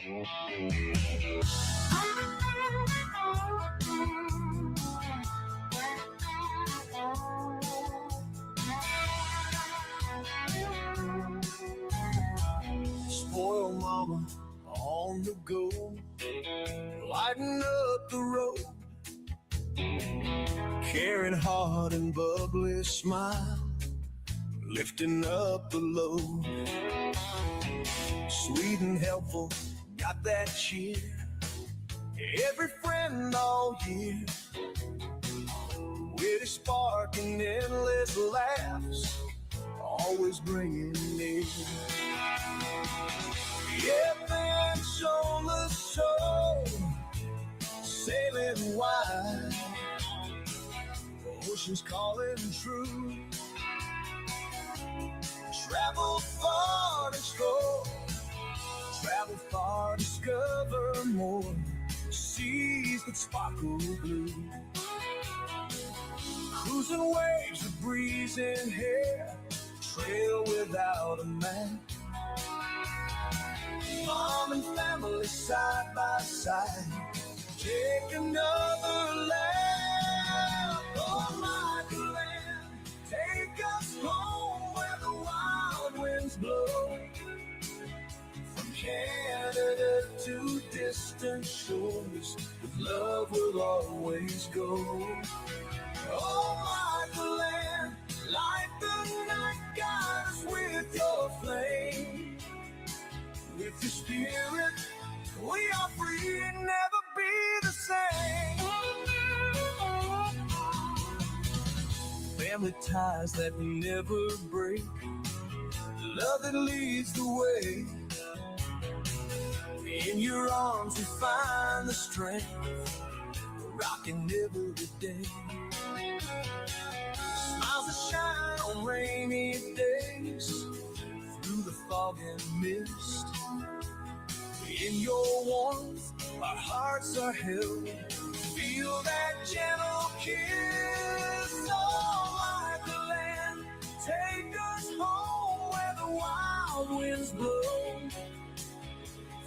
Spoil mama on the go, lighten up the road, carrying heart and bubbly smile, lifting up the load. Sweet and helpful, got that cheer, every friend all year, with a spark and endless laughs, always bringing near. Yeah, soulless soul, sailing wide, oceans calling true. Travel far, explore, travel far, discover more, seas that sparkle blue. Cruising waves with breeze in hair, trail without a map. Mom and family side by side, take another lap. Oh, my land, take us home where the wild winds blow. From Canada to distant shores, with love we'll always go. Oh, my land, light the night, guide us with your flame. With your spirit, we are free, never be the same. Family ties that never break, love that leads the way. In your arms we find the strength, rocking every day. Smiles that shine on rainy days, through the fog and mist. In your warmth, our hearts are held. Feel that gentle kiss. Oh, like the land, take us home where the wild winds blow.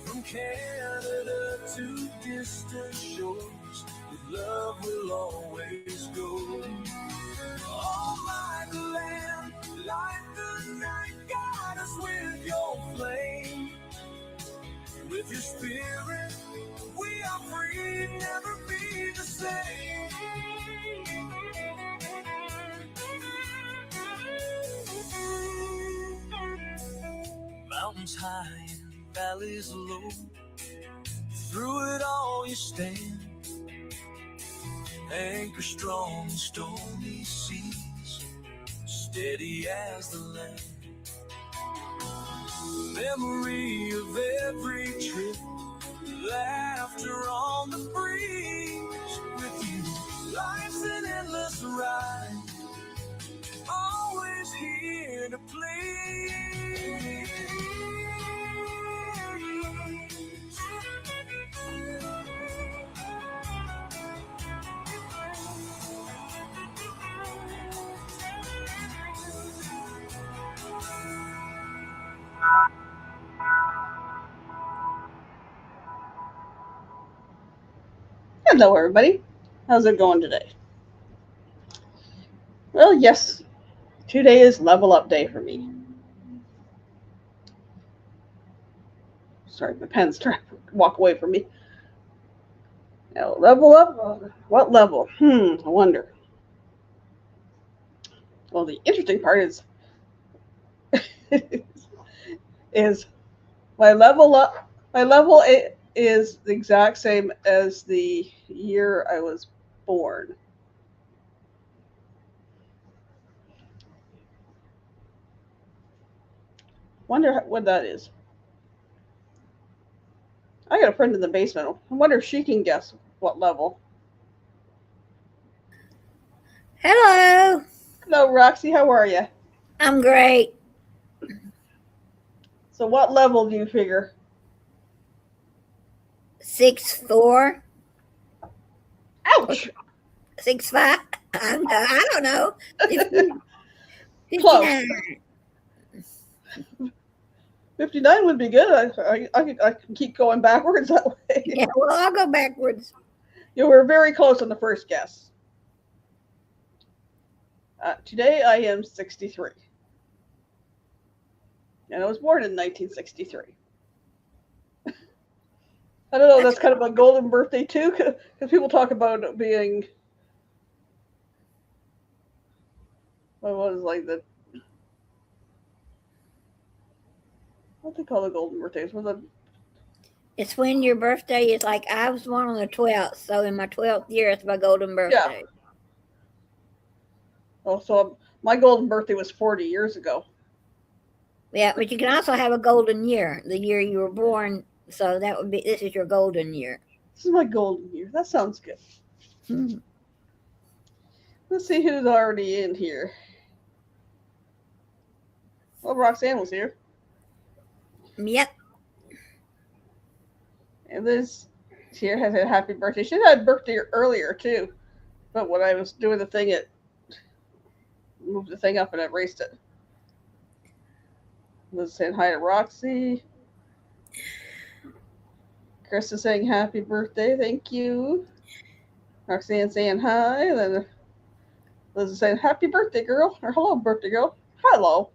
From Canada to distant shores, with love we'll always go. Oh, like the land, light the night, guide us with your flame. With your spirit, we are free, never be the same. Mountains high and valleys low, through it all you stand. Anchor strong in stormy seas, steady as the land. Memory of every trip, laughter on the breeze. With you, life's an endless ride, always here to please. Hello, everybody. How's it going today? Well, yes, today is level up day for me. Sorry, my pen's trying to walk away from me. Now, level up? What level? I wonder. Well, the interesting part is my level is the exact same as the year I was born. Wonder what that is. I got a friend in the basement. I wonder if she can guess what level. Hello. Hello, Roxy. How are you? I'm great. So what level do you figure? 6'4". Ouch! 6'5". I don't know. Close. 59. 59 would be good. I can keep going backwards that way. Yeah, well, I'll go backwards. You were very close on the first guess. Today I am 63. And I was born in 1963. I don't know, that's kind of a golden birthday too, because people talk about it being, what was like the, what they call the golden birthdays? Was it? It's when your birthday is like, I was born on the 12th, so in my 12th year, it's my golden birthday. Oh, so my golden birthday was 40 years ago. Yeah, but you can also have a golden year, the year you were born. So that would be, this is your golden year. This is my golden year. That sounds good. Hmm. Let's see who's already in here. Well, Roxanne was here. Yep. And Liz here has a happy birthday. She had a birthday earlier too. But when I was doing the thing, it moved the thing up and it erased it. Liz saying hi to Roxy. Chris is saying happy birthday, thank you. Roxanne saying hi. Then Liz is saying happy birthday, girl. Or hello, birthday girl. Hello.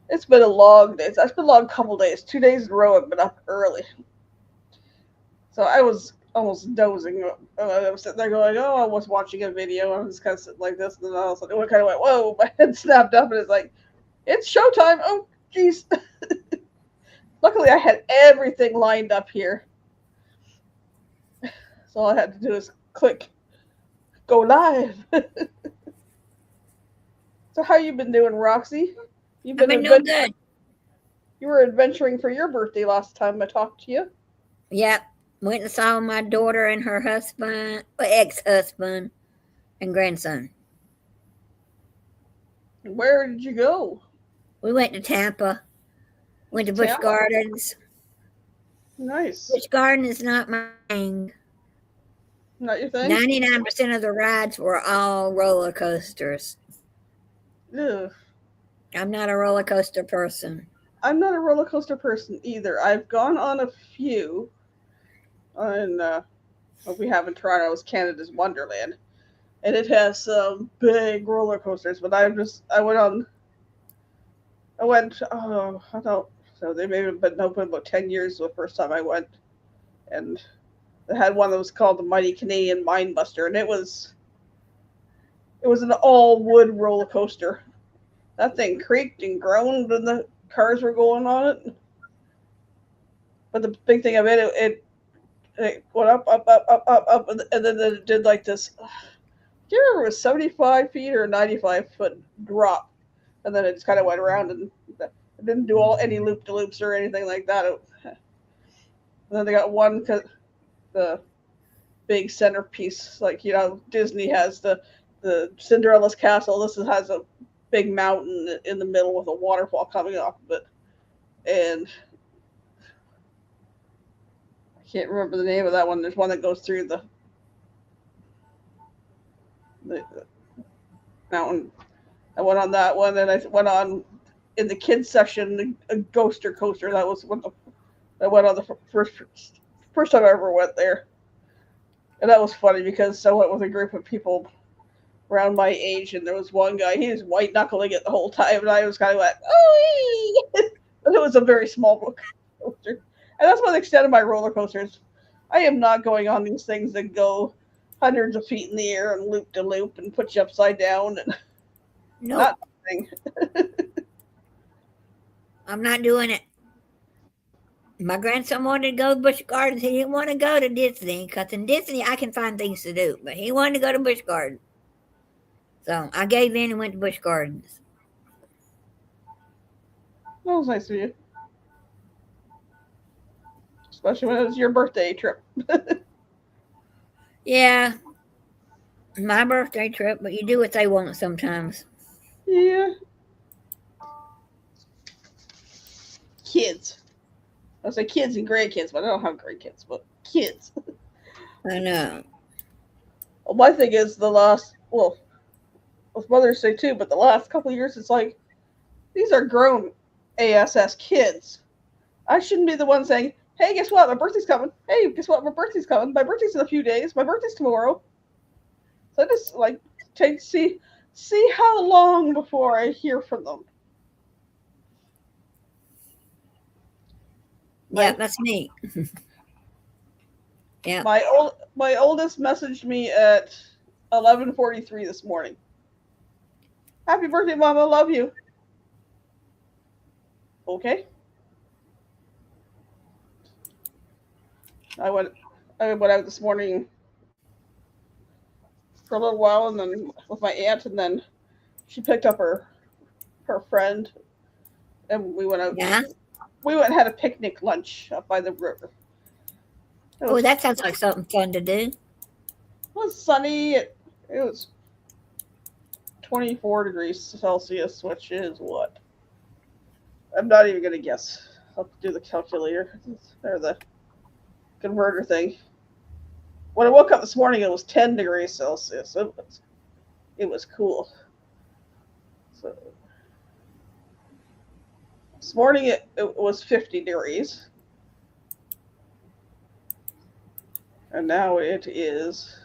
It's been a long day. It's been a long couple days. 2 days in a row I've been up early. So I was almost dozing. I was sitting there going, oh, I was watching a video. I was kind of sitting like this. And then all of a sudden it kind of went, whoa. My head snapped up and it's like, it's showtime. Oh, geez. Luckily, I had everything lined up here. So all I had to do is click go live. So how you been doing, Roxy? You've I've been doing good. You were adventuring for your birthday last time I talked to you. Yep. Went and saw my daughter and her husband, ex-husband, and grandson. Where did you go? We went to Tampa. Went to Busch Tampa? Gardens. Nice. Busch Garden is not my thing. Not your thing? 99% of the rides were all roller coasters. Ugh. I'm not a roller coaster person. I'm not a roller coaster person either. I've gone on a few. And what we have in Toronto is Canada's Wonderland. And it has some big roller coasters, but I went, I don't, so they may have been open about 10 years the first time I went. And they had one that was called the Mighty Canadian Mindbuster, and it was an all wood roller coaster. That thing creaked and groaned when the cars were going on it. But the big thing of it went up, and then it did like this. I can't remember if it was 75 feet or a 95-foot drop, and then it just kind of went around and it didn't do any loop-de-loops or anything like that. And then they got one because the big centerpiece, like Disney has the Cinderella's castle. This has a big mountain in the middle with a waterfall coming off of it, and I can't remember the name of that one. There's one that goes through the mountain. I went on that one, and I went on in the kids section a Ghoster coaster. That was one I went on the first time I ever went there, and that was funny because I went with a group of people around my age, and there was one guy, he was white knuckling it the whole time, and I was kind of like, oh, but it was a very small coaster, and that's about the extent of my roller coasters. I am not going on these things that go hundreds of feet in the air and loop to loop and put you upside down, and Nope. not thing. I'm not doing it. My grandson wanted to go to Busch Gardens. He didn't want to go to Disney because in Disney I can find things to do, but he wanted to go to Busch Gardens. So I gave in and went to Busch Gardens. That was nice of you. Especially when it was your birthday trip. Yeah, my birthday trip, but you do what they want sometimes. Yeah. Kids. I say kids and grandkids, but I don't have grandkids, but kids. I know. Well, my thing is with Mother's Day too, but the last couple of years, it's like, these are grown ASS kids. I shouldn't be the one saying, hey, guess what? My birthday's coming. Hey, guess what? My birthday's coming. My birthday's in a few days. My birthday's tomorrow. So I just like see how long before I hear from them. Yeah, that's me. Yeah. My oldest messaged me at 11:43 this morning. Happy birthday, Mom. I love you. Okay. I went out this morning for a little while, and then with my aunt, and then she picked up her friend, and we went out. Yeah. We went and had a picnic lunch up by the river. Oh, that sounds like something fun to do. It was sunny. It was 24 degrees Celsius, which is what? I'm not even going to guess. I'll do the calculator or the converter thing. When I woke up this morning, it was 10 degrees Celsius. It was cool. So this morning it was 50 degrees. And now it is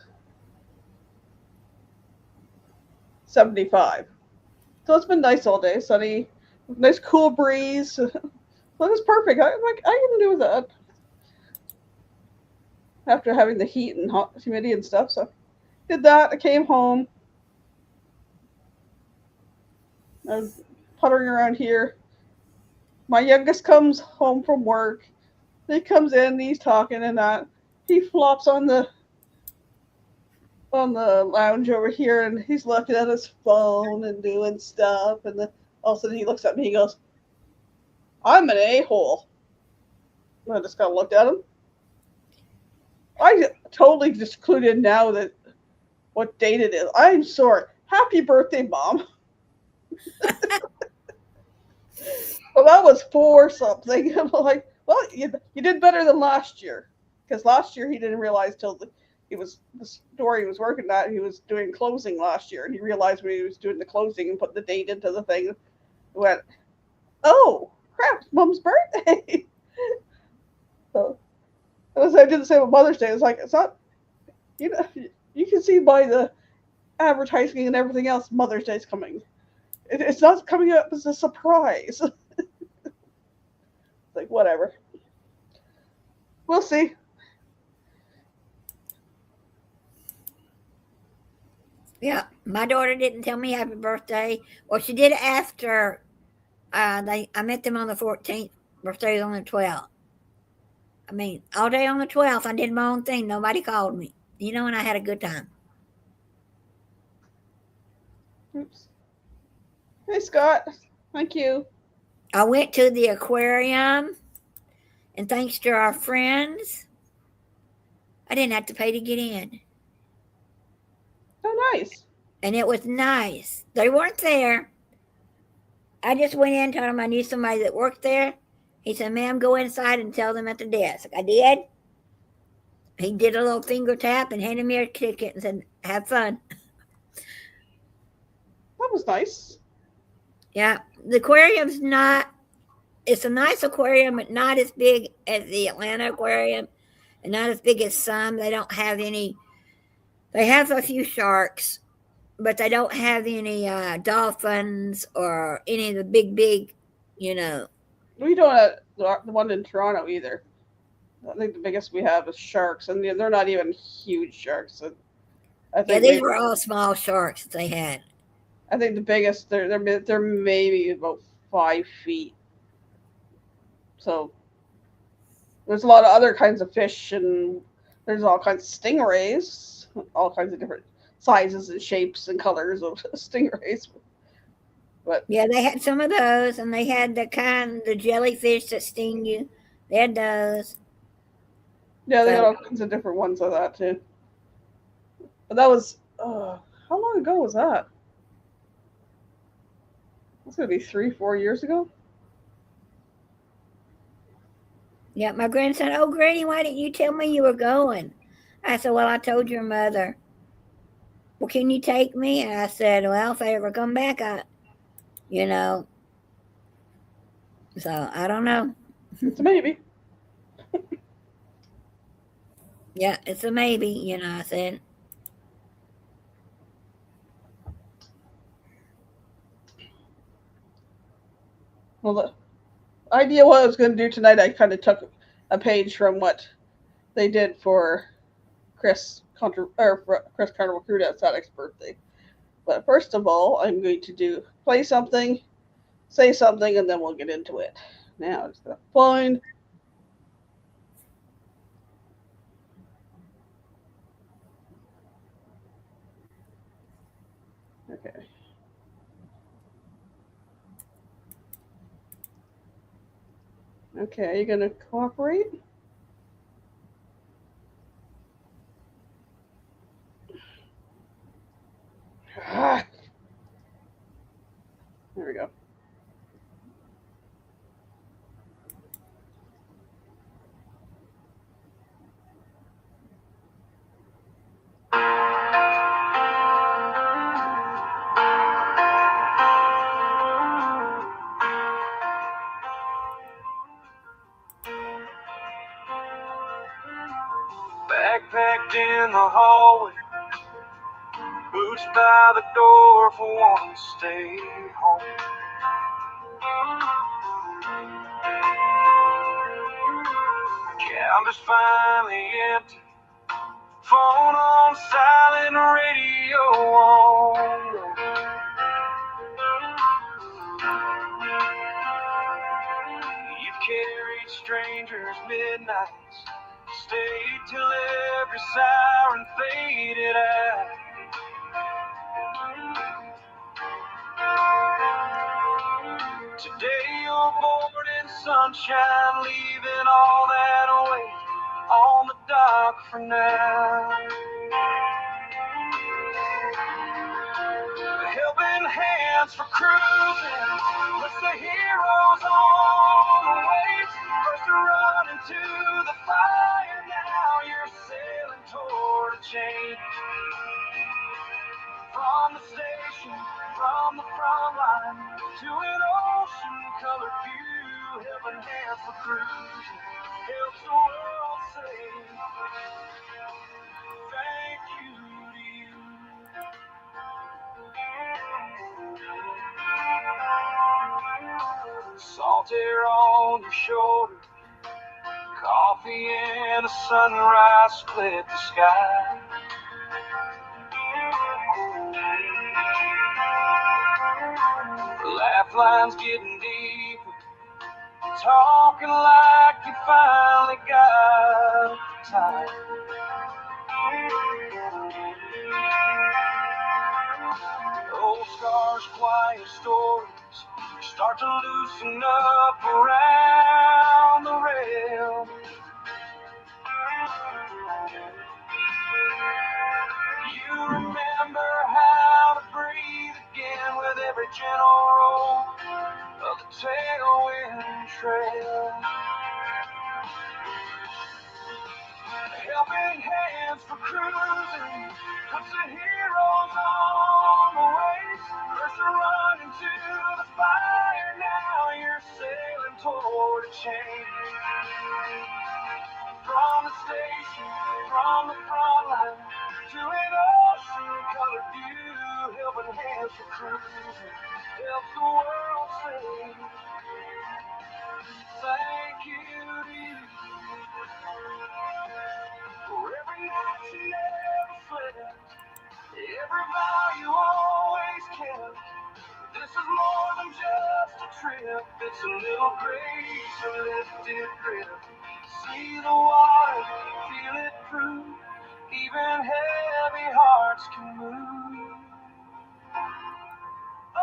75. So it's been nice all day, sunny, nice cool breeze. So it was perfect. I can do that after having the heat and hot humidity and stuff. So did that. I came home. I was puttering around here. My youngest comes home from work. He comes in, he's talking and that. He flops on the lounge over here, and he's looking at his phone and doing stuff. And then all of a sudden he looks at me. He goes, "I'm an a-hole." And I just kind of looked at him. I totally just clued in now that what date it is. I'm sorry. Happy birthday, Mom. Well, that was 4 something. I'm like, well, you did better than last year. Because last year he didn't realize till the store he was working at, he was doing closing last year. And he realized when he was doing the closing and put the date into the thing, he went, oh, crap, Mom's birthday. So I did the same with Mother's Day. It's like, it's not, you can see by the advertising and everything else, Mother's Day's coming. It's not coming up as a surprise. Like, whatever. We'll see. Yeah, my daughter didn't tell me happy birthday. Well, she did after I met them on the 14th. Birthday was on the 12th. I mean, all day on the 12th, I did my own thing. Nobody called me. And I had a good time. Oops. Hey, Scott. Thank you. I went to the aquarium, and thanks to our friends, I didn't have to pay to get in. Oh, nice. And it was nice. They weren't there. I just went in, told them I knew somebody that worked there. He said, ma'am, go inside and tell them at the desk. I did. He did a little finger tap and handed me a ticket and said, have fun. That was nice. Yeah. The aquarium's it's a nice aquarium, but not as big as the Atlanta aquarium and not as big as some. They don't have any. They have a few sharks, but they don't have any dolphins or any of the big, We don't have the one in Toronto either. I think the biggest we have is sharks, and they're not even huge sharks. I think these were all small sharks that they had. I think the biggest they're maybe about 5 feet. So there's a lot of other kinds of fish, and there's all kinds of stingrays, all kinds of different sizes and shapes and colors of stingrays. But yeah, they had some of those, and they had the jellyfish that sting you. They had those. Yeah, they got all kinds of different ones of that too. But that was how long ago was that? That's gonna be 3-4 years ago. Yeah, my grandson, oh, Granny, why didn't you tell me you were going? I said, well, I told your mother. Well, can you take me? And I said, well, if I ever come back, So I don't know. It's a maybe. Yeah, it's a maybe, I said. Well, the idea what I was going to do tonight, I kind of took a page from what they did for Chris Carnival Crude Exotic's birthday. But first of all, I'm going to play something, say something, and then we'll get into it. Now it's going to find. Okay. Okay, are you going to cooperate? Ah, there we go. Backpacked in the hallway, boots by the door for one to stay home. Canvas finally empty, phone on silent, radio on. You've carried strangers midnights, stayed till every siren faded out. Today you're bored in sunshine, leaving all that away on the dock for now. Helping hands for cruising, puts the heroes on the waves. First to run into the fire, now you're sailing toward a change. From the station, from the front line, to an ocean-colored view. Helping hands for cruising, helps the world say thank you to you. Salt air on your shoulder, coffee and a sunrise split the sky. Laugh lines getting deeper, talking like you finally got time. Old scars, quiet stories start to loosen up around the rail. You remember how to breathe again with every gentle roll of the tailwind trail. Helping hands for cruising, puts the heroes on the waves. First to run into the fire, now you're sailing toward a change. From the station, from the front line, to an ocean-colored view. Helping hands for cruising, helps the world say thank you to you. For every night you never slept, every vow you always kept. This is more than just a trip, it's a little grace, a lifted grip. See the water, feel it through, even heavy hearts can move. Oh,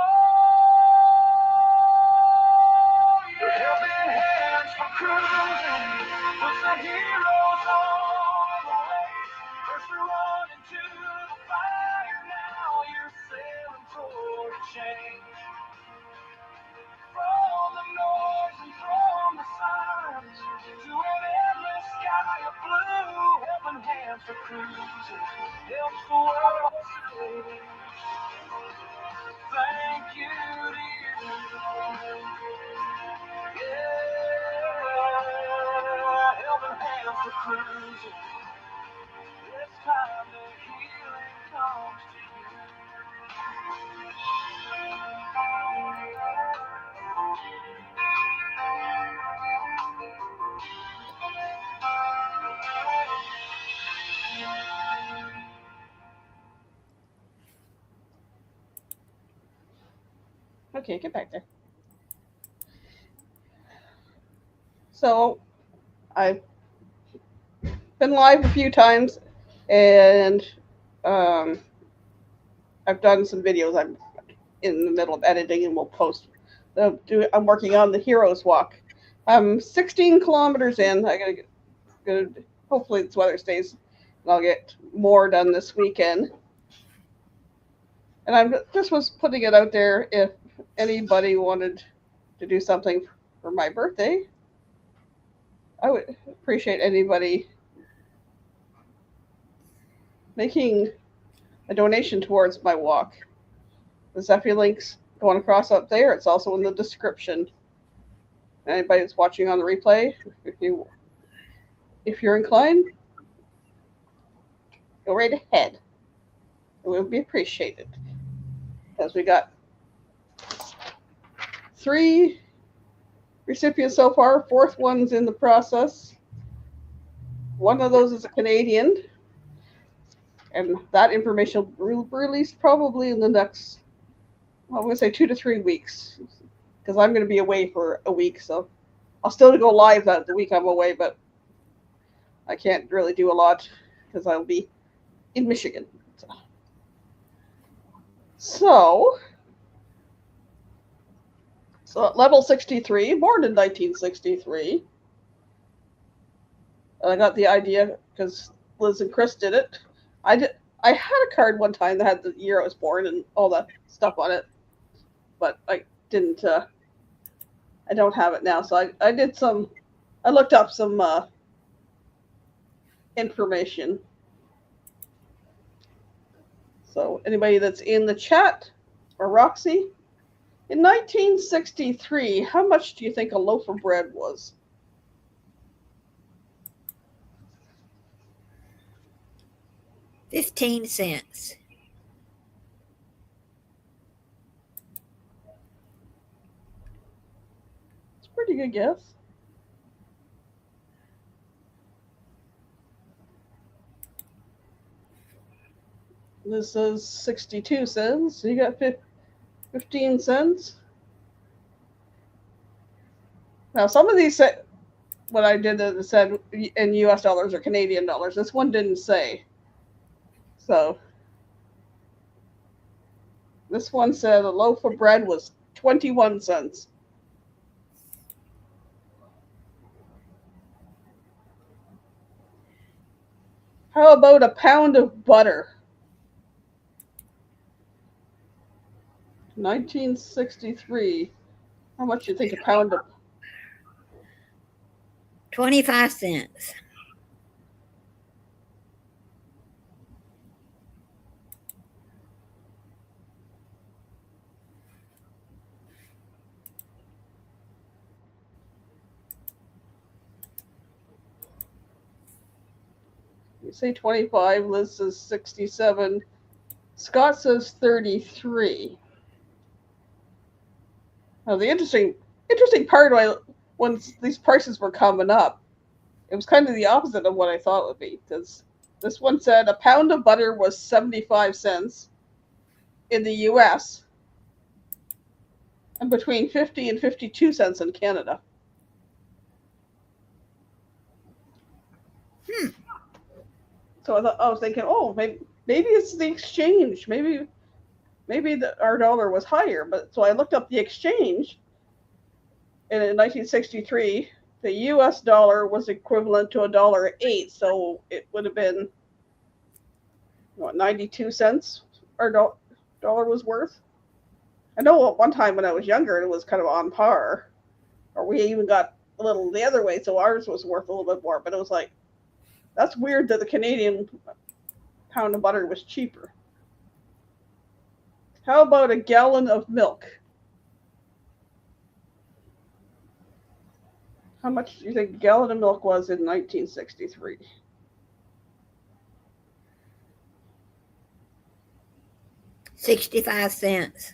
your helping hands for cruising, puts the heroes on the way. First to run into the fire, now you're sailing toward a change. From the noise and from the sirens, to an endless sky of blue. Helping hands for cruising, helps the world say thank you to you. Okay, get back there. So, I've been live a few times, and I've done some videos. I'm in the middle of editing, and we'll post. I'm working on the Heroes Walk. I'm 16 kilometers in. I gotta get good. Hopefully, this weather stays, and I'll get more done this weekend. And I just was putting it out there if anybody wanted to do something for my birthday. I would appreciate anybody making a donation towards my walk. The Zephyr link's going across up there. It's also in the description. Anybody that's watching on the replay, if you're inclined, go right ahead. It would be appreciated. As we got 3 recipients so far, 4th one's in the process. One of those is a Canadian, and that information will be released probably in the next, I'm going to say 2 to 3 weeks, because I'm going to be away for a week, so I'll still go live that the week I'm away, but I can't really do a lot because I'll be in Michigan. So at level 63, born in 1963. And I got the idea because Liz and Chris did it. I had a card one time that had the year I was born and all that stuff on it, but I didn't. I don't have it now, so I did some. I looked up some information. So anybody that's in the chat, or Roxy, in 1963, how much do you think a loaf of bread was? $0.15. It's a pretty good guess. This says 62 cents. So you got 15 cents. Now, some of these said, what I did, it said in US dollars or Canadian dollars. This one didn't say. So, this one said a loaf of bread was 21 cents. How about a pound of butter? 1963. How much do you think a pound of? 25 cents. You say 25. Liz says 67. Scott says 33. Now the interesting part when these prices were coming up, it was kind of the opposite of what I thought it would be, because this one said a pound of butter was 75 cents in the US and between 50 and 52 cents in Canada. So I was thinking, oh, maybe it's the exchange. Maybe our dollar was higher. But so I looked up the exchange, and in 1963, the U.S. dollar was equivalent to $1.08. So it would have been 92 cents our dollar was worth. I know at one time when I was younger, it was kind of on par, or we even got a little the other way, so ours was worth a little bit more. But it was like, that's weird that the Canadian pound of butter was cheaper. How about a gallon of milk? How much do you think a gallon of milk was in 1963? $0.65.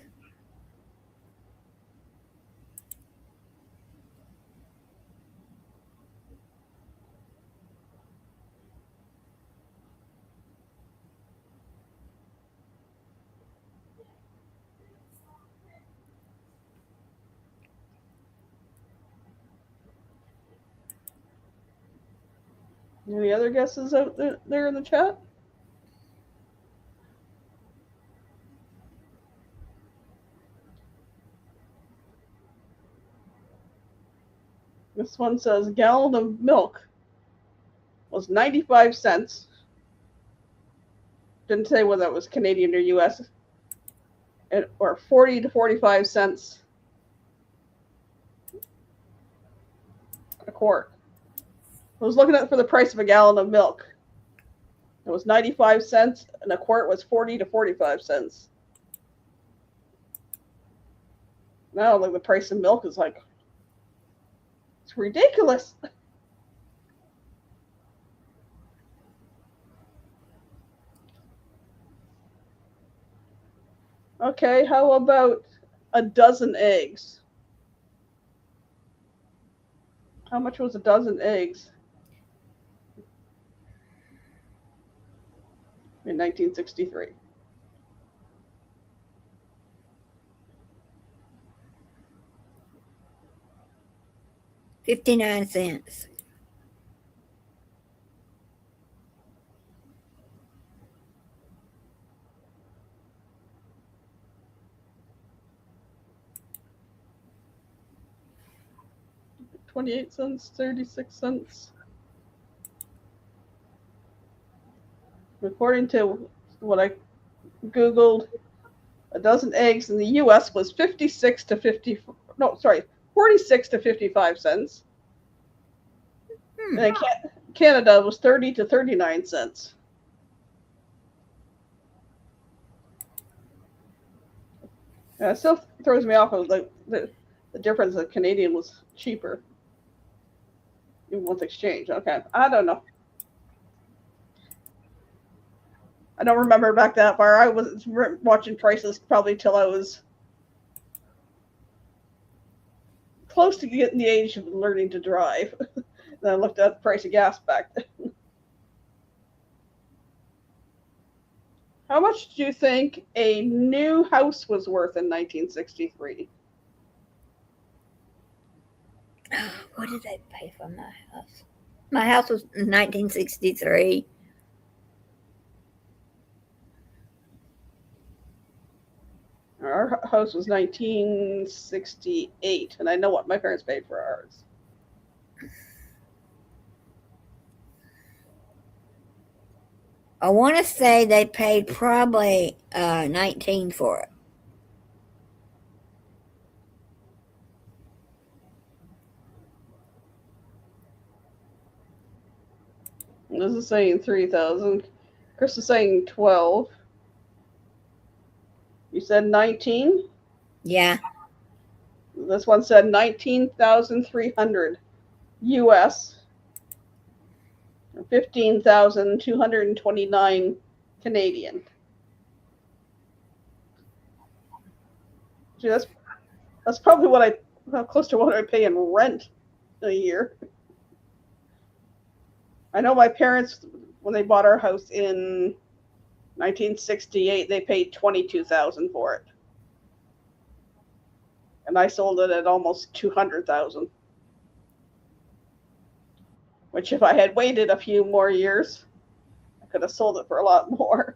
Any other guesses out there in the chat? This one says a gallon of milk was 95 cents. Didn't say whether it was Canadian or US. Or 40 to 45 cents a quart. I was looking at for the price of a gallon of milk. It was 95 cents, and a quart was 40 to 45 cents. Now, like, the price of milk is like, it's ridiculous. Okay, how about a dozen eggs? How much was a dozen eggs in 1963? $0.59. $0.28, 36 cents. According to what I Googled, a dozen eggs in the US was 46 to 50, no, sorry, 46 to 55 cents. And in Canada was 30 to 39 cents. And it still throws me off of the difference that Canadian was cheaper. Even with exchange. Okay, I don't know. I don't remember back that far. I was watching prices probably till I was close to getting the age of learning to drive. Then I looked at the price of gas back then. How much do you think a new house was worth in 1963? What did they pay for my house? My house was 1963. Our house was 1968, and I know what my parents paid for ours. I want to say they paid probably 19 for it. This is saying 3,000. Chris is saying 12. You said 19? Yeah. This one said 19,300 US. 15,229 Canadian. Gee, that's probably close to what I pay in rent a year. I know my parents, when they bought our house in 1968, they paid $22,000 for it, and I sold it at almost $200,000. Which, if I had waited a few more years, I could have sold it for a lot more.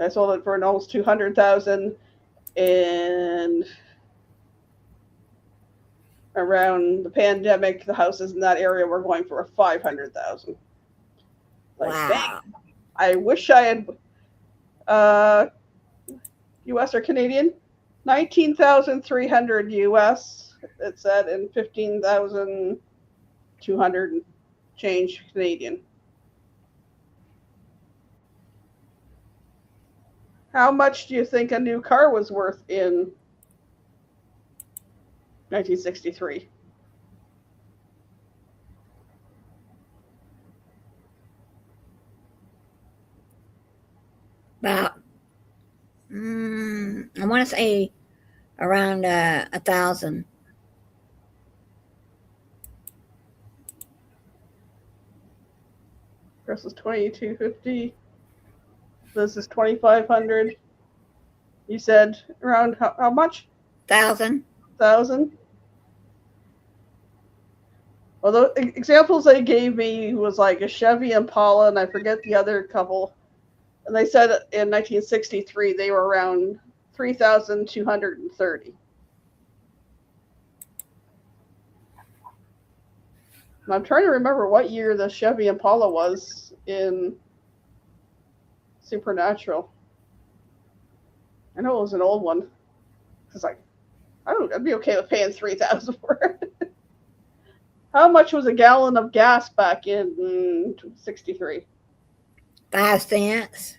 I sold it for almost $200,000, and around the pandemic, the houses in that area were going for $500,000. Like, Wow. dang, I wish I had U.S. or Canadian, 19,300 U.S. It said, and 15,200 change Canadian. How much do you think a new car was worth in 1963? About, I want to say around 1,000. Chris is 2,250. This is 2,500. You said around how much? 1,000. 1,000. Well, the examples they gave me was like a Chevy Impala, and I forget the other couple. And they said in 1963 they were around 3,230. And I'm trying to remember what year the Chevy Impala was in Supernatural. I know it was an old one. It's like, I'd be okay with paying 3,000 for it. How much was a gallon of gas back in 63? 5 cents.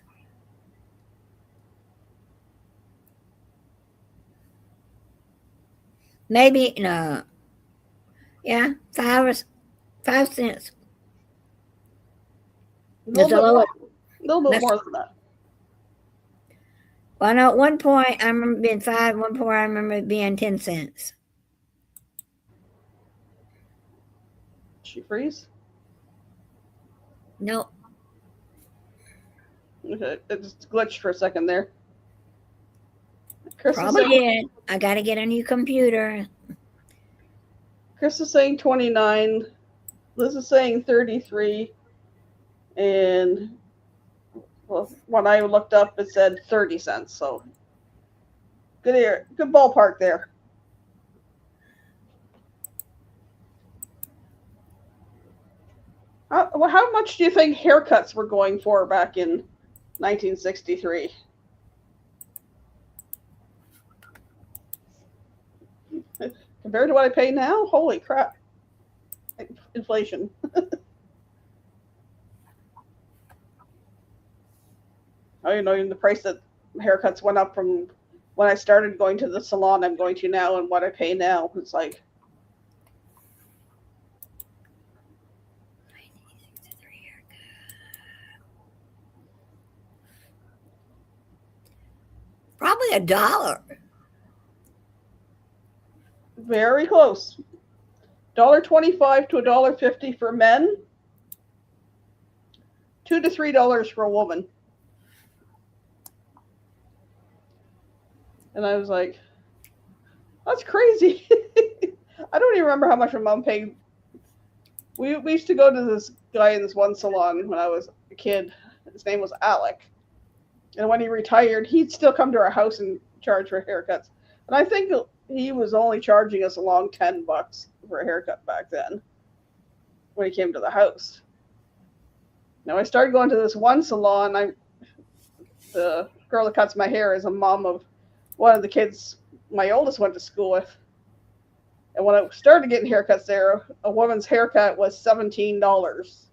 Maybe no. Yeah, 5 cents. A That's a little lower. bit more than that. Well, no, at one point I remember it being 5. One point I remember it being 10 cents. She freeze? No, Okay, it just glitched for a second there. Chris probably is saying, did. I got to get a new computer. Chris is saying 29. Liz is saying 33. And well, when I looked up, it said 30 cents. So good ballpark there. How much do you think haircuts were going for back in 1963? Compared to what I pay now? Holy crap. Inflation. I know the price that haircuts went up from when I started going to the salon I'm going to now and what I pay now. It's like, Probably $1. very close. $1.25 to $1.50 for men. $2 to $3 for a woman. And I was like, that's crazy. I don't even remember how much my mom paid. We used to go to this guy in this one salon when I was a kid. His name was Alec. And when he retired, he'd still come to our house and charge for haircuts. And I think he was only charging us along $10 for a haircut back then when he came to the house. Now I started going to this one salon. The girl that cuts my hair is a mom of one of the kids my oldest went to school with. And when I started getting haircuts there, a woman's haircut was $17.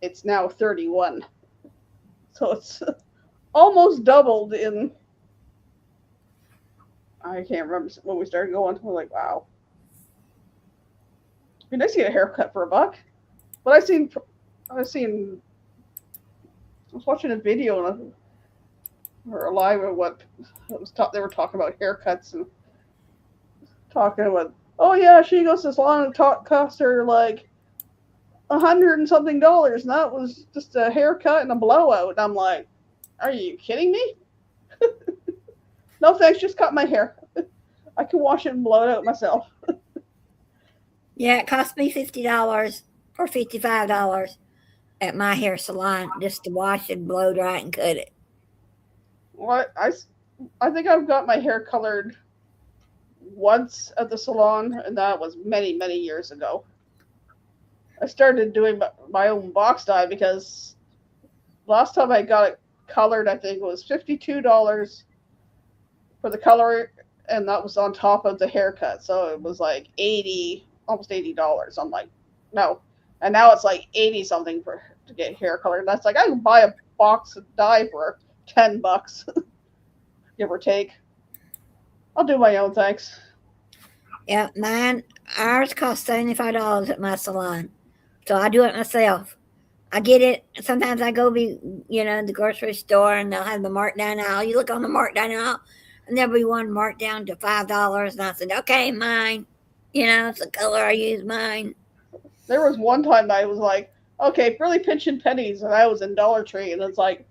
It's now $31. So it's almost doubled in, I can't remember when we started going. We're like, wow. It'd be nice to get a haircut for $1. But I was watching a video or live of what it was they were talking about haircuts and talking about, oh yeah, she goes to the salon and cost her like $100 and something, and that was just a haircut and a blowout. And I'm like, are you kidding me? No thanks, just cut my hair. I can wash it and blow it out myself. Yeah, it cost me $50 or $55 at my hair salon just to wash and blow dry and cut it. Well, I think I've got my hair colored once at the salon, and that was many, many years ago. I started doing my own box dye because last time I got it colored, I think it was $52 for the color, and that was on top of the haircut. So it was like almost $80. I'm like, no. And now it's like 80 something to get hair colored. That's like, I can buy a box of dye for $10, give or take. I'll do my own, thanks. Yeah, ours costs $75 at my salon. So I do it myself. I get it. Sometimes I go the grocery store and they'll have the markdown aisle. You look on the markdown aisle and there'll be one marked down to $5. And I said, okay, mine. It's the color I use, mine. There was one time that I was like, okay, really pinching pennies, and I was in Dollar Tree, and it's like,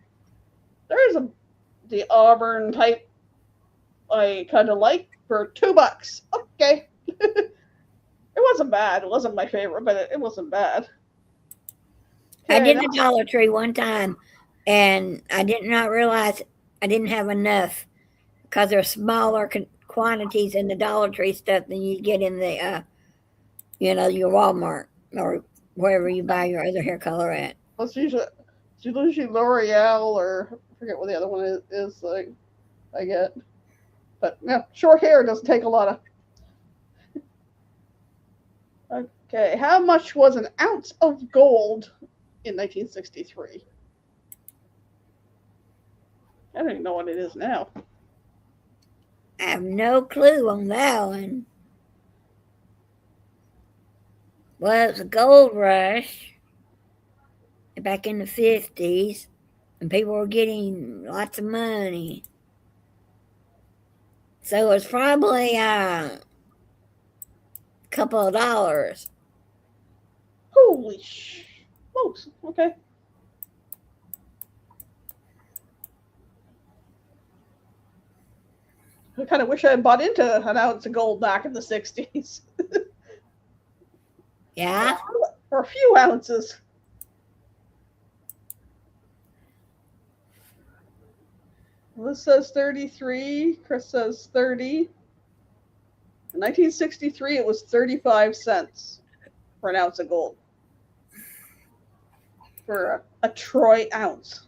there's the auburn type I kind of like for $2. Okay. It wasn't bad. It wasn't my favorite, but it wasn't bad. I Okay, did the Dollar Tree one time, and I did not realize I didn't have enough because there are smaller quantities in the Dollar Tree stuff than you get in the, your Walmart or wherever you buy your other hair color at. it's usually L'Oreal, or I forget what the other one is like I get. But yeah, short hair doesn't take a lot of. Okay, how much was an ounce of gold in 1963? I don't even know what it is now. I have no clue on that one. Well, it was a gold rush back in the 50s, and people were getting lots of money. So it was probably a couple of dollars. Holy smokes. Okay. I kind of wish I had bought into an ounce of gold back in the 60s. Yeah? Or a few ounces. Liz says 33. Chris says 30. In 1963, it was 35 cents for an ounce of gold. For a troy ounce.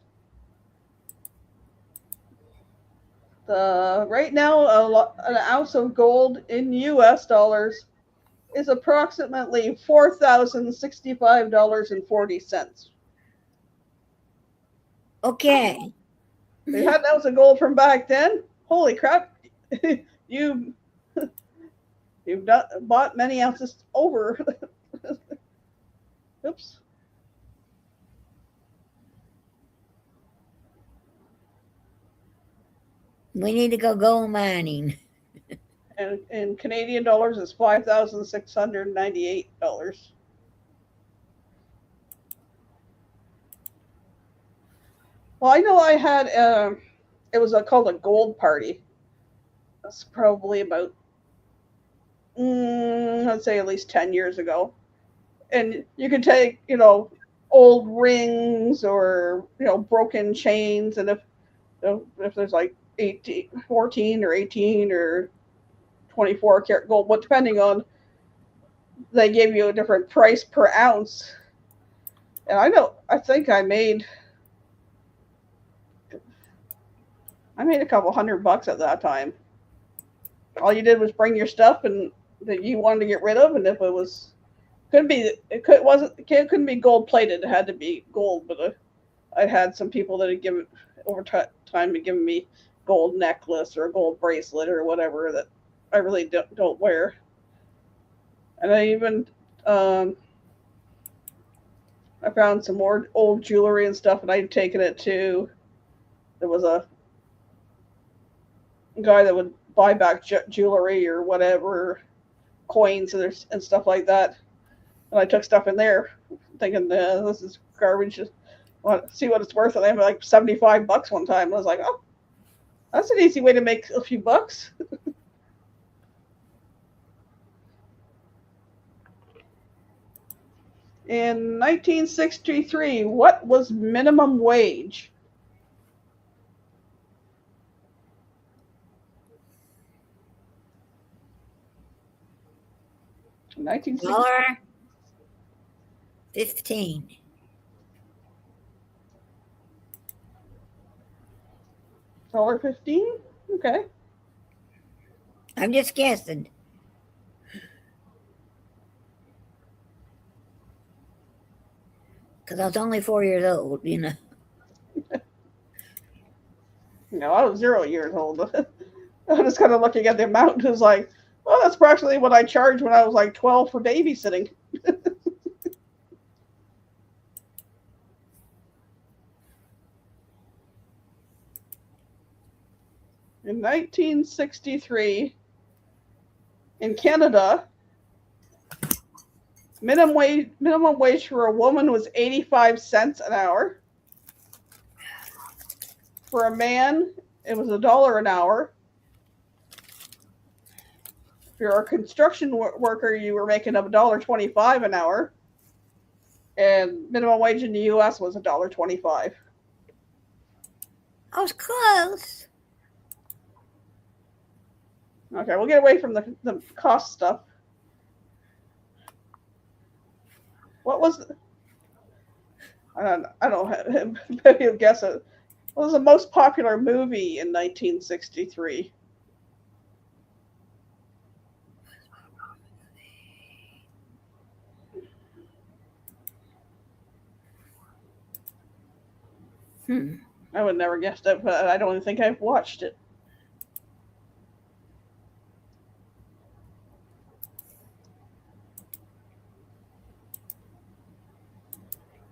Right now, an ounce of gold in US dollars is approximately $4,065.40. Okay. If you had an ounce of gold from back then, holy crap, you've bought many ounces over. Oops. We need to go gold mining. And in Canadian dollars, it's $5,698. Well, I know I had it was called a gold party. That's probably about I'd say at least 10 years ago. And you could take, old rings or, broken chains. And if there's like 14 or 18 or 24 karat gold, but depending on, they gave you a different price per ounce. And I think I made a couple $100 at that time. All you did was bring your stuff and that you wanted to get rid of, and if it was, couldn't be gold plated. It had to be gold. But I had some people that had given over time had given me gold necklace or a gold bracelet or whatever that I really don't wear. And I even I found some more old jewelry and stuff, and I'd taken it to. There was a guy that would buy back jewelry or whatever, coins and stuff like that. And I took stuff in there thinking, this is garbage. Just want to see what it's worth. And I had like $75 one time. And I was like, oh, that's an easy way to make a few bucks. In 1963, what was minimum wage? $1.15. $1.15? Okay. I'm just guessing. Because I was only 4 years old, No, I was 0 years old. I was kind of looking at the amount and was like, well, that's practically what I charged when I was like 12 for babysitting. In 1963, in Canada, minimum wage for a woman was 85 cents an hour. For a man, it was $1 an hour. you're a construction worker, you were making $1.25 an hour, and minimum wage in the U.S. was $1.25. I was close. Okay, we'll get away from the cost stuff. What was? I don't. Maybe you'll guess it. What was the most popular movie in 1963? I would never guessed it, but I don't even think I've watched it.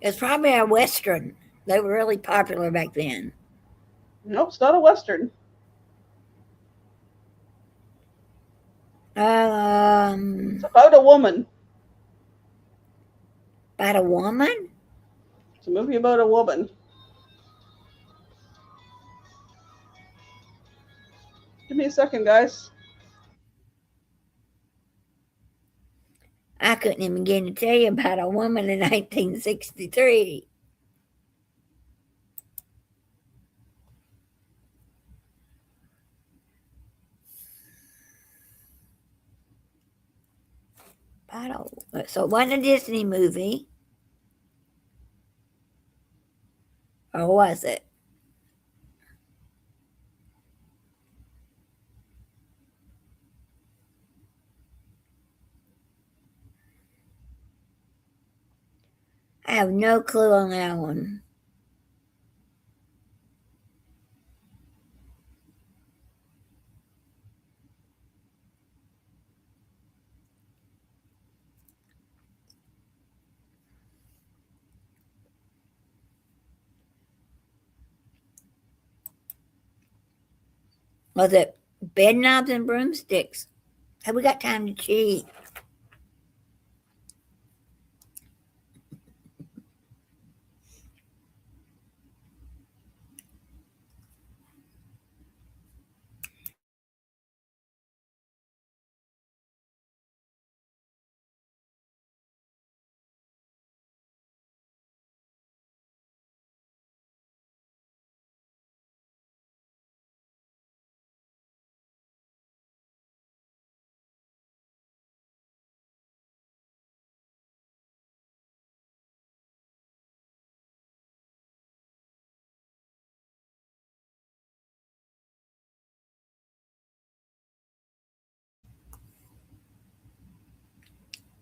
It's probably a Western. They were really popular back then. Nope, it's not a Western. It's about a woman. About a woman? It's a movie about a woman. Give me a second, guys. I couldn't even begin to tell you about a woman in 1963. So it wasn't a Disney movie. Or was it? I have no clue on that one. Was it Bed Knobs and Broomsticks? Have we got time to cheat?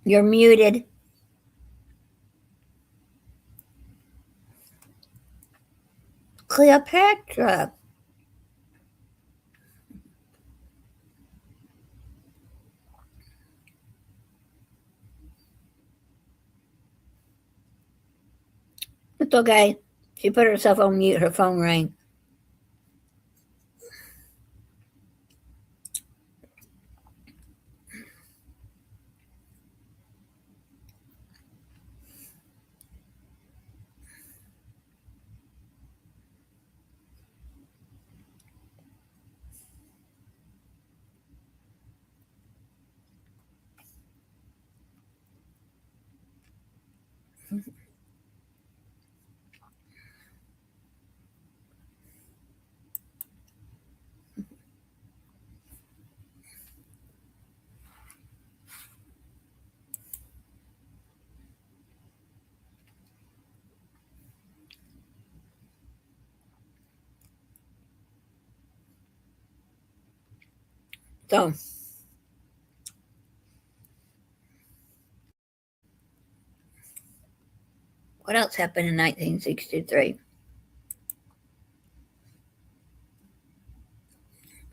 You're muted. Cleopatra. It's okay. She put herself on mute. Her phone rang. So, what else happened in 1963?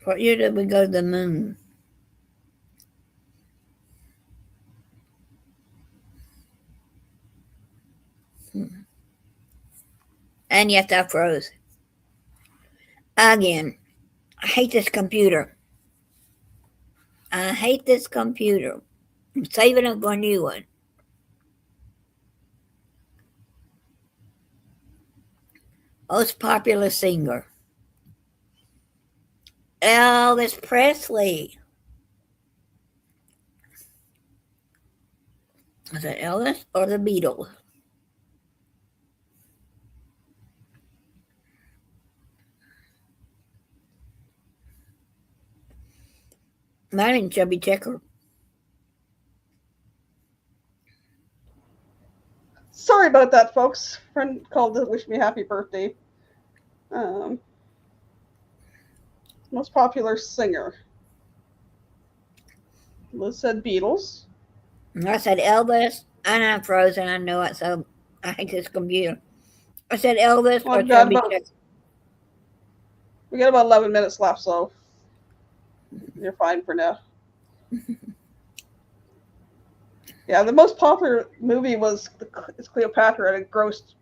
What year did we go to the moon? And yes, I froze. Again, I hate this computer. I hate this computer. I'm saving up for a new one. Most popular singer. Elvis Presley. Was it Elvis or the Beatles? Might have been Chubby Checker. Sorry about that, folks. Friend called to wish me happy birthday. Most popular singer. Liz said Beatles. I said Elvis, and I'm frozen. I know it, so I hate this computer. I said Elvis Well, or Chubby Checker. We got about 11 minutes left, so you're fine for now. Yeah, the most popular movie was Cleopatra, and it grossed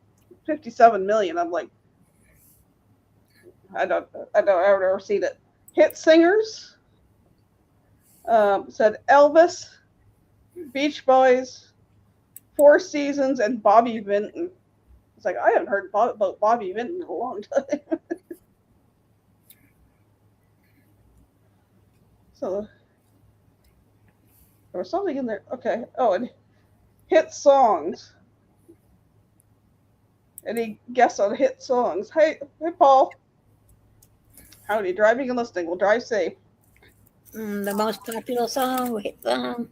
57 million. I'm like, I've never seen it. Hit singers said Elvis, Beach Boys, Four Seasons, and Bobby Vinton. It's like I haven't heard about Bobby Vinton in a long time. So there was something in there. Okay. Oh, and hit songs. Any guess on hit songs? Hey, Paul. Howdy. Driving and listening. We'll drive safe. The most popular song, hit song.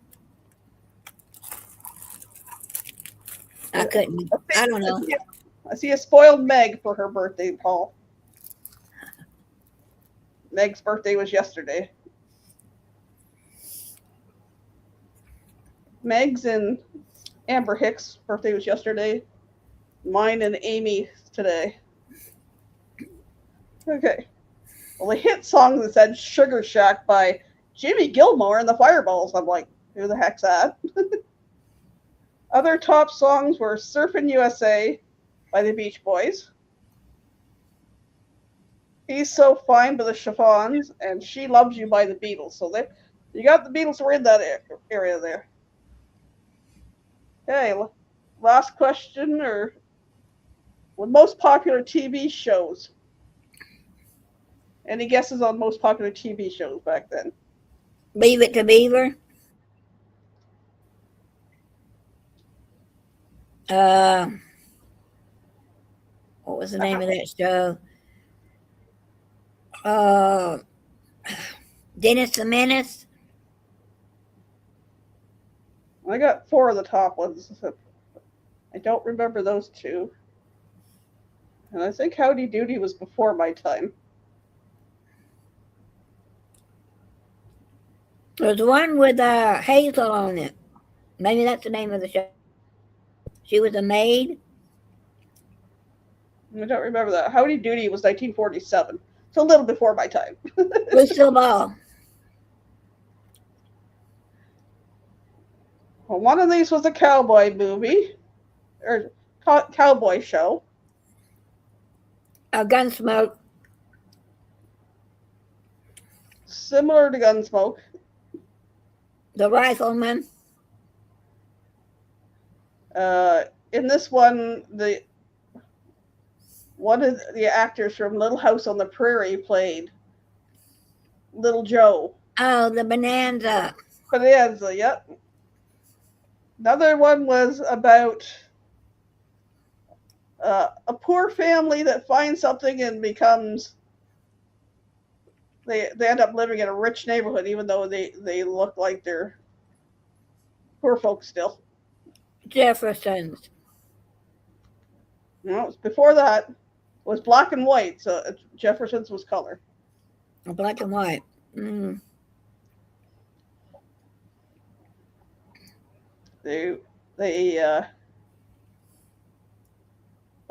I couldn't. I don't know. I see a spoiled Meg for her birthday, Paul. Meg's birthday was yesterday. Meg's and Amber Hicks' birthday was yesterday. Mine and Amy today. Okay. Well, the hit song that said Sugar Shack by Jimmy Gilmore and the Fireballs. I'm like, who the heck's that? Other top songs were Surfin' USA by the Beach Boys. He's So Fine by the Chiffons, and She Loves You by the Beatles. So you got the Beatles were in that area there. Okay, last question, or most popular TV shows? Any guesses on most popular TV shows back then? Leave It to Beaver. What was the name of that show? Dennis the Menace. I got 4 of the top ones. I don't remember those 2. And I think Howdy Doody was before my time. There's one with Hazel on it. Maybe that's the name of the show. She was a maid. I don't remember that. Howdy Doody was 1947. So a little before my time. Lucille Ball. Well, one of these was a cowboy movie. Or cowboy show. Gunsmoke. Similar to Gunsmoke. The Rifleman. In this one, one of the actors from Little House on the Prairie played Little Joe. Oh, the Bonanza. Bonanza, yep. Another one was about a poor family that finds something and becomes. They end up living in a rich neighborhood, even though they look like they're poor folks still. Jeffersons. No, it was before that. It was black and white, so Jefferson's was color. Black and white. I'll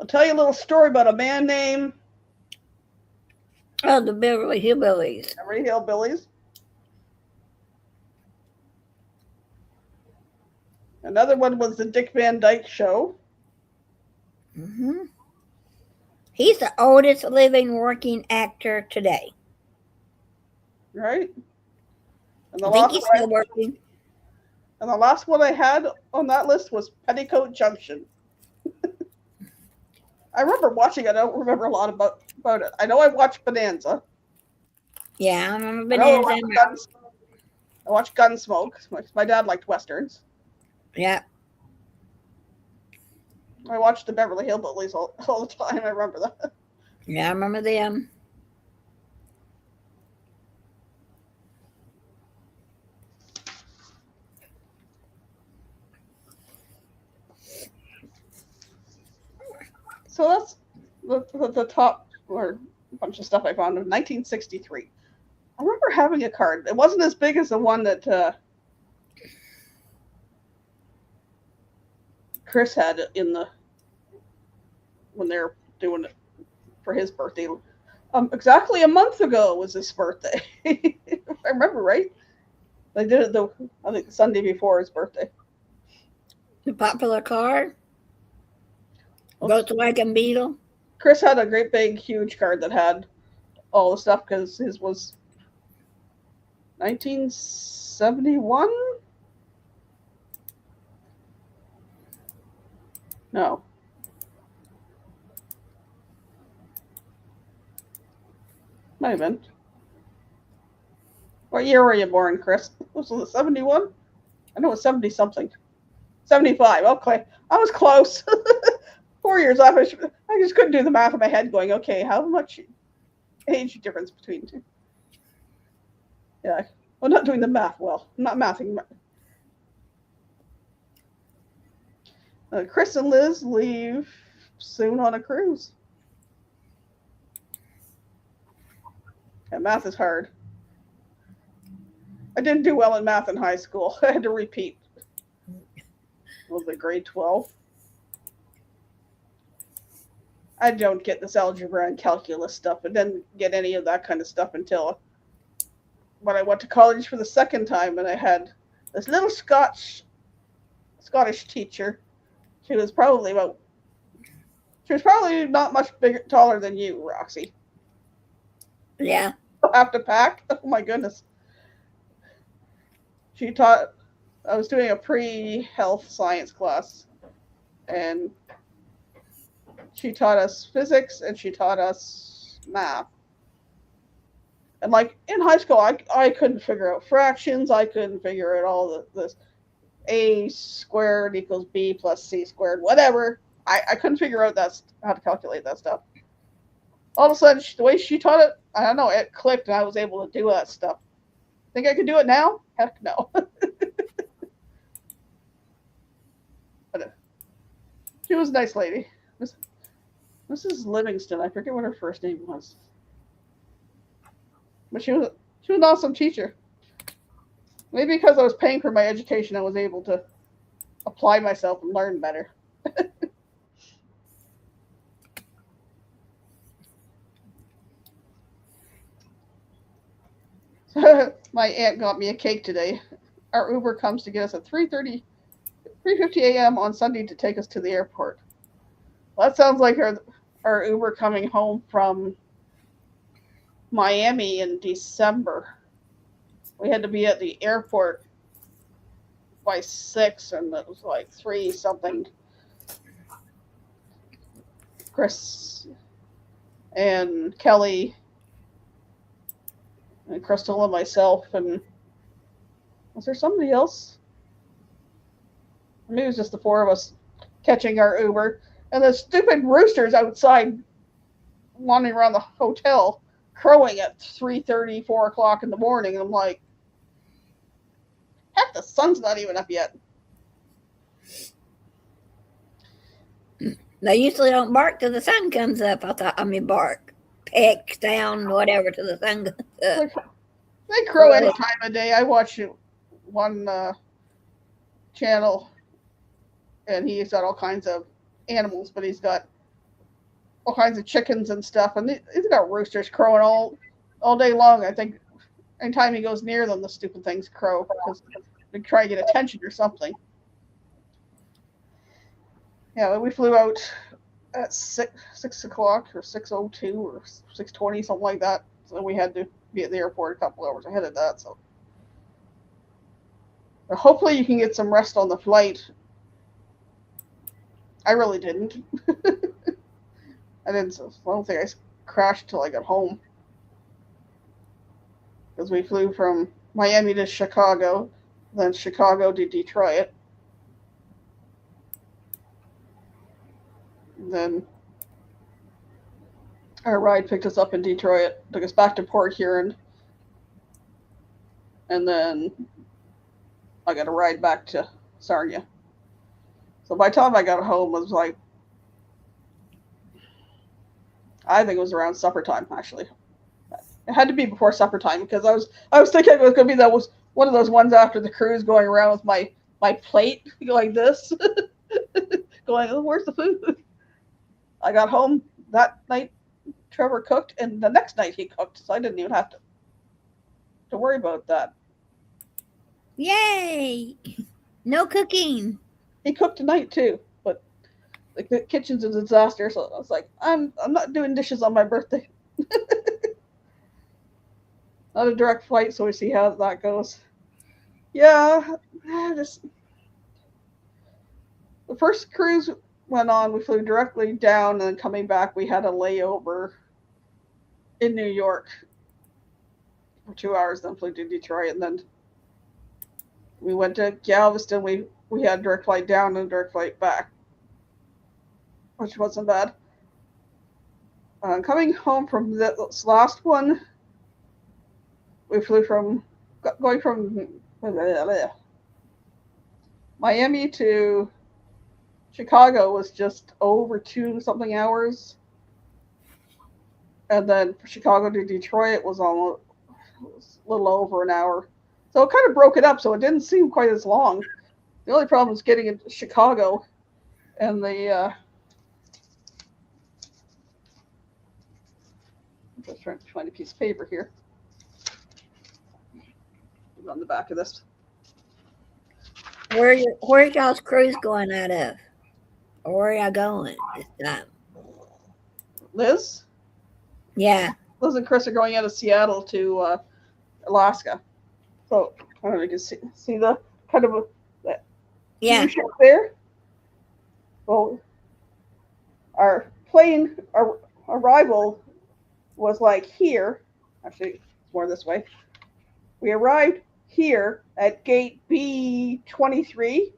tell you a little story about a man named the Beverly Hillbillies. Beverly Hillbillies. Another one was the Dick Van Dyke Show. He's the oldest living working actor today. Right? And I think he's still working. And the last one I had on that list was Petticoat Junction. I remember watching it. I don't remember a lot about it. I know I watched Bonanza. Yeah, I remember Bonanza. I watched Gunsmoke. My dad liked Westerns. Yeah. I watched the Beverly Hillbillies all the time. I remember that. Yeah, I remember them. So that's the top or a bunch of stuff I found in 1963. I remember having a card. It wasn't as big as the one that Chris had when they were doing it for his birthday. Exactly a month ago was his birthday. If I remember right. They did it I think the Sunday before his birthday. The popular car. Volkswagen Beetle. Chris had a great big huge card that had all the stuff because his was 1971. No. Might have been. What year were you born, Chris? Was it 71? I know it was 70 something. 75. Okay. I was close. 4 years off. I just couldn't do the math in my head going, okay, how much age difference between two? Yeah. I'm not doing the math well. I'm not mathing. Chris and Liz leave soon on a cruise. Yeah, math is hard. I didn't do well in math in high school. I had to repeat. Was it grade 12? I don't get this algebra and calculus stuff. I didn't get any of that kind of stuff until when I went to college for the second time, and I had this little Scottish teacher. She was probably not much taller than you, Roxy. Yeah. Have to pack. Oh my goodness. I was doing a pre-health science class, and she taught us physics and she taught us math. And like in high school, I couldn't figure out fractions. I couldn't figure out all this a squared equals b plus c squared, whatever. I couldn't figure out how to calculate that stuff. All of a sudden, the way she taught it, I don't know, it clicked, and I was able to do that stuff. Think I could do it now? Heck no. But she was a nice lady. Mrs. Livingston. I forget what her first name was. But she was an awesome teacher. Maybe because I was paying for my education, I was able to apply myself and learn better. My aunt got me a cake today. Our Uber comes to get us at 3:50 a.m. on Sunday to take us to the airport. Well, that sounds like our Uber coming home from Miami in December. We had to be at the airport by 6, and it was like 3 something. Chris and Kelly and Crystal and myself, and was there somebody else? Maybe it was just the 4 of us catching our Uber, and the stupid roosters outside wandering around the hotel crowing at 3:30, 4 o'clock in the morning, and I'm like, heck, the sun's not even up yet. They usually don't bark till the sun comes up. Bark, peck, sound, whatever till the sun comes up. They crow any time of day. I watch one channel, and he's got all kinds of animals, but he's got all kinds of chickens and stuff, and he's got roosters crowing all day long. I think anytime he goes near them, the stupid things crow because they try to get attention or something. Yeah, we flew out at 6 o'clock or 6:02 or 6:20, something like that. So we had to be at the airport a couple hours ahead of that. So but hopefully you can get some rest on the flight. I really didn't. I don't think I crashed until I got home. Because we flew from Miami to Chicago, then Chicago to Detroit. then our ride picked us up in Detroit, took us back to Port Huron, and then I got a ride back to Sarnia. So by the time I got home, it was like, I think it was around supper time, actually. It had to be before supper time because I was thinking it was going to be that was one of those ones after the cruise, going around with my plate like this, going, oh, where's the food? I got home that night. Trevor cooked, and the next night he cooked, so I didn't even have to worry about that. Yay! No cooking. He cooked tonight too, but the kitchen's a disaster. So I was like, I'm not doing dishes on my birthday. Not a direct flight, so we see how that goes. Yeah, just the first cruise went on. We flew directly down, and then coming back, we had a layover in New York for 2 hours. Then flew to Detroit, and then we went to Galveston. We had a direct flight down and a direct flight back, which wasn't bad. Coming home from this last one, we flew going from Miami to Chicago was just over 2-something hours. And then from Chicago to Detroit it was a little over an hour. So it kind of broke it up, so it didn't seem quite as long. The only problem was getting into Chicago and the I'm just trying to find a piece of paper here. On the back of this. Where y'all's cruise going out of? Or where y'all going this time? Liz? Yeah. Liz and Chris are going out of Seattle to Alaska. So I don't know if you can see the kind of that Yeah. there. Well, our plane arrival was like here. Actually, it's more this way. We arrived here at gate B23,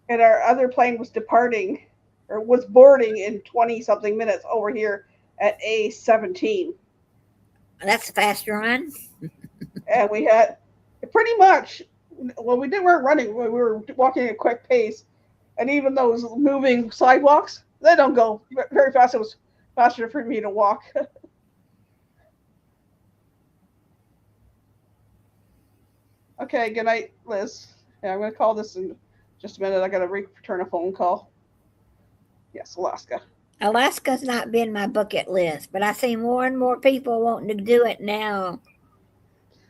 and our other plane was departing or was boarding in 20-something minutes over here at A17. That's a fast run. And we had pretty much, well, we weren't running, we were walking at a quick pace, and even those moving sidewalks, they don't go very fast. It was faster for me to walk. Okay, good night, Liz. Yeah, I'm going to call this in just a minute. I got to return a phone call. Yes, Alaska. Alaska's not been my bucket list, but I see more and more people wanting to do it now.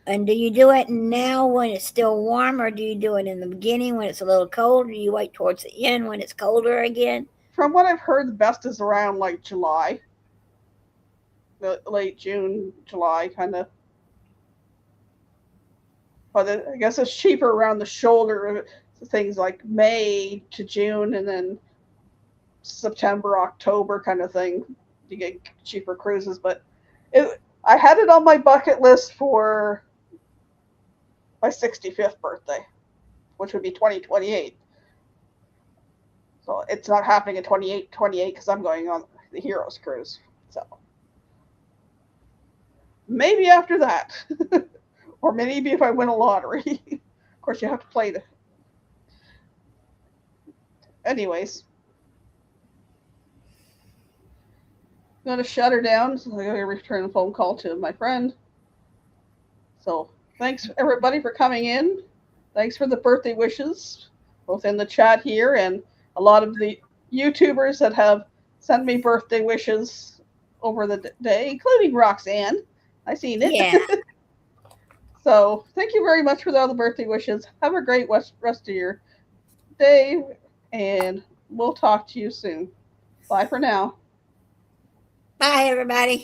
And do you do it now when it's still warm, or do you do it in the beginning when it's a little cold, or do you wait towards the end when it's colder again? From what I've heard, the best is around like July. Late June, July, kind of. But I guess it's cheaper around the shoulder. Things like May to June, and then September, October kind of thing. You get cheaper cruises. But I had it on my bucket list for my 65th birthday, which would be 2028. So it's not happening in 28 because I'm going on the Heroes cruise. So maybe after that. Or maybe if I win a lottery. Of course, you have to play it. Anyways. I'm going to shut her down. So I'm going to return a phone call to my friend. So thanks, everybody, for coming in. Thanks for the birthday wishes, both in the chat here and a lot of the YouTubers that have sent me birthday wishes over the day, including Roxanne. I seen it. Yeah. So thank you very much for all the birthday wishes. Have a great rest of your day, and we'll talk to you soon. Bye for now. Bye, everybody.